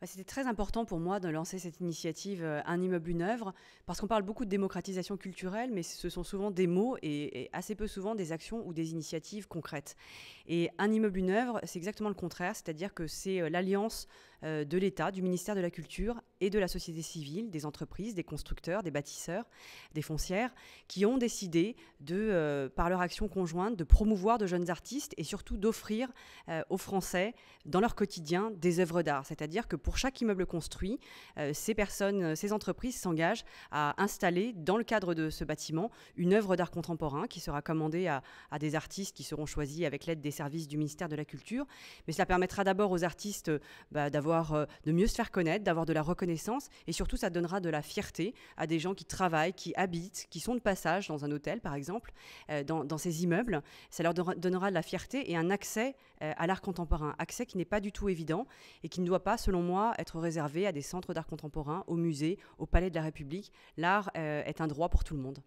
C'était très important pour moi de lancer cette initiative Un immeuble, une œuvre, parce qu'on parle beaucoup de démocratisation culturelle, mais ce sont souvent des mots et assez peu souvent des actions ou des initiatives concrètes. Et Un immeuble, une œuvre, c'est exactement le contraire, c'est-à-dire que c'est l'alliance de l'État, du ministère de la Culture et de la société civile, des entreprises, des constructeurs, des bâtisseurs, des foncières, qui ont décidé par leur action conjointe, de promouvoir de jeunes artistes et surtout d'offrir aux Français, dans leur quotidien, des œuvres d'art. C'est-à-dire que pour chaque immeuble construit, ces entreprises s'engagent à installer, dans le cadre de ce bâtiment, une œuvre d'art contemporain qui sera commandée à des artistes qui seront choisis avec l'aide des services du ministère de la Culture. Mais cela permettra d'abord aux artistes de mieux se faire connaître, d'avoir de la reconnaissance, et surtout ça donnera de la fierté à des gens qui travaillent, qui habitent, qui sont de passage dans un hôtel par exemple, dans ces immeubles. Ça leur donnera de la fierté et un accès à l'art contemporain, accès qui n'est pas du tout évident et qui ne doit pas, selon moi, être réservé à des centres d'art contemporain, aux musées, au Palais de la République. L'art est un droit pour tout le monde.